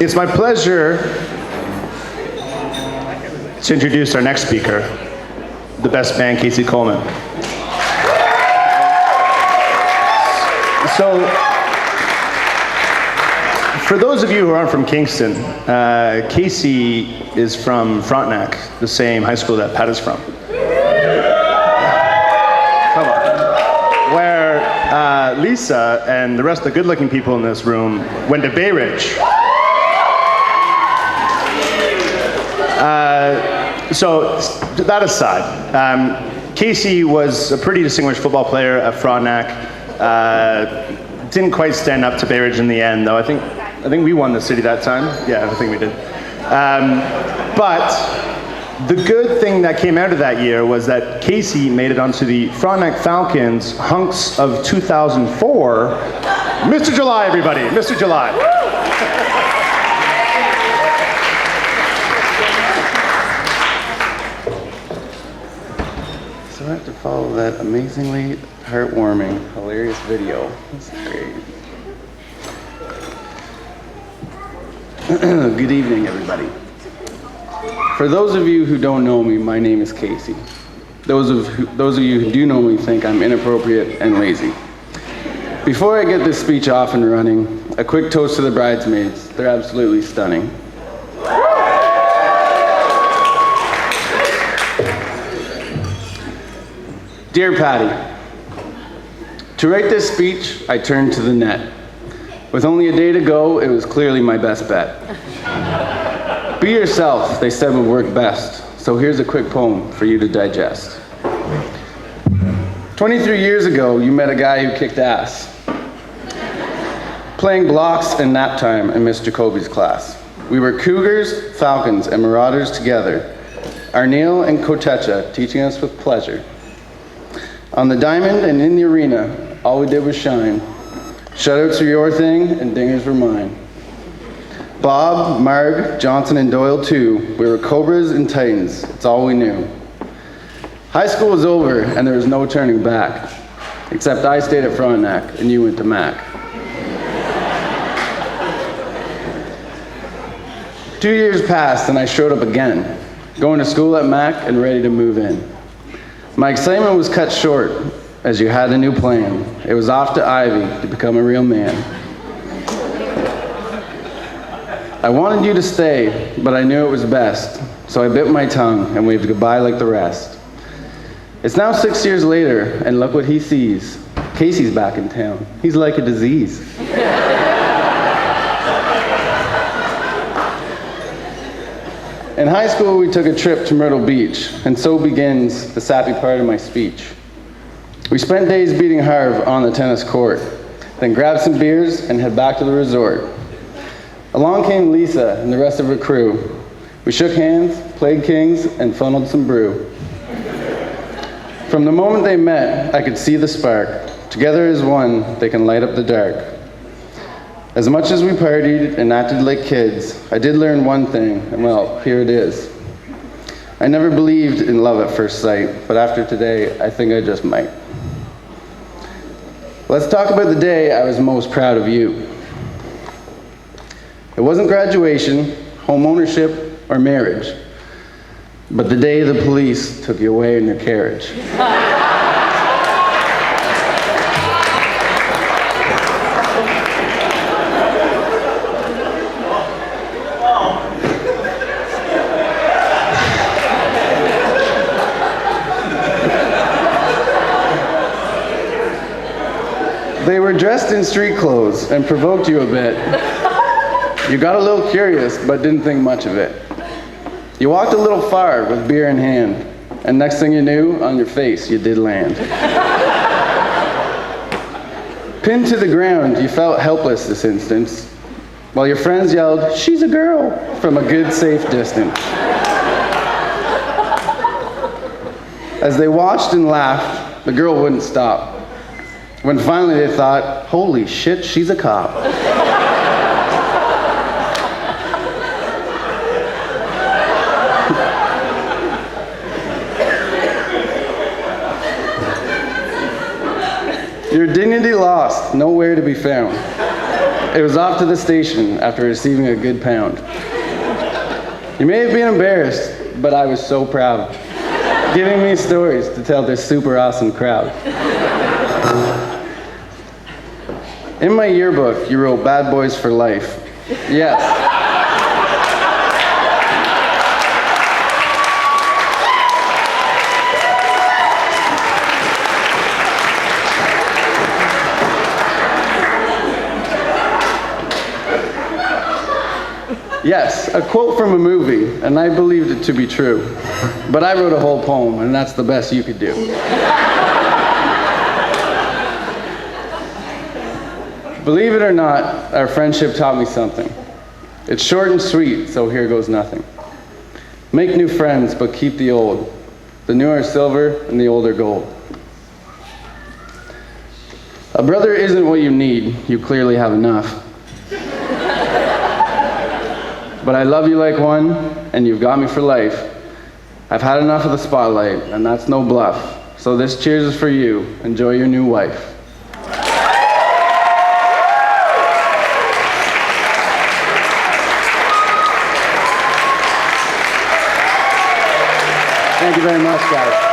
It's my pleasure to introduce our next speaker, the best man, Casey Coleman. So, for those of you who aren't from Kingston, Casey is from Frontenac, the same high school that Pat is from. Come on. Where Lisa and the rest of the good-looking people in this room went to Bay Ridge. So that aside, Casey was a pretty distinguished football player at Frontenac. Didn't quite stand up to Bay Ridge in the end, though. I think we won the city that time. Yeah, I think we did. But the good thing that came out of that year was that Casey made it onto the Frontenac Falcons Hunks of 2004. Mr. July, everybody, Mr. July. So I have to follow that amazingly heartwarming, hilarious video. That's great. Good evening, everybody. For those of you who don't know me, my name is Casey. Those of you who do know me think I'm inappropriate and lazy. Before I get this speech off and running, a quick toast to the bridesmaids. They're absolutely stunning. Dear Patty, to write this speech, I turned to the net. With only a day to go, it was clearly my best bet. Be yourself, they said would work best, so here's a quick poem for you to digest. 23 years ago, you met a guy who kicked ass, playing blocks and nap time in Mr. Jacoby's class. We were Cougars, Falcons, and Marauders together, Arneal and Kotecha teaching us with pleasure. On the diamond and in the arena, all we did was shine. Shutouts were your thing, and dingers were mine. Bob, Marg, Johnson, and Doyle too. We were Cobras and Titans. It's all we knew. High school was over, and there was no turning back. Except I stayed at Frontenac, and you went to Mac. 2 years passed, and I showed up again, going to school at Mac and ready to move in. My excitement was cut short, as you had a new plan. It was off to Ivy to become a real man. I wanted you to stay, but I knew it was best, so I bit my tongue and waved goodbye like the rest. It's now 6 years later, and look what he sees. Casey's back in town. He's like a disease. In high school, we took a trip to Myrtle Beach, and so begins the sappy part of my speech. We spent days beating Harv on the tennis court, then grabbed some beers and head back to the resort. Along came Lisa and the rest of her crew. We shook hands, played kings, and funneled some brew. From the moment they met, I could see the spark. Together as one, they can light up the dark. As much as we partied and acted like kids, I did learn one thing, and well, here it is. I never believed in love at first sight, but after today, I think I just might. Let's talk about the day I was most proud of you. It wasn't graduation, home ownership, or marriage, but the day the police took you away in your carriage. They were dressed in street clothes and provoked you a bit. You got a little curious, but didn't think much of it. You walked a little far with beer in hand, and next thing you knew, on your face, you did land. Pinned to the ground, you felt helpless this instance, while your friends yelled, "She's a girl," from a good, safe distance. As they watched and laughed, the girl wouldn't stop. When finally they thought, holy shit, she's a cop. Your dignity lost, nowhere to be found. It was off to the station after receiving a good pound. You may have been embarrassed, but I was so proud, giving me stories to tell this super awesome crowd. In my yearbook, you wrote "Bad Boys for Life." Yes. Yes, a quote from a movie, and I believed it to be true. But I wrote a whole poem, and that's the best you could do. Believe it or not, our friendship taught me something. It's short and sweet, so here goes nothing. Make new friends, but keep the old. The new are silver, and the old are gold. A brother isn't what you need. You clearly have enough. But I love you like one, and you've got me for life. I've had enough of the spotlight, and that's no bluff. So this cheers is for you. Enjoy your new wife. Thank you very much, guys.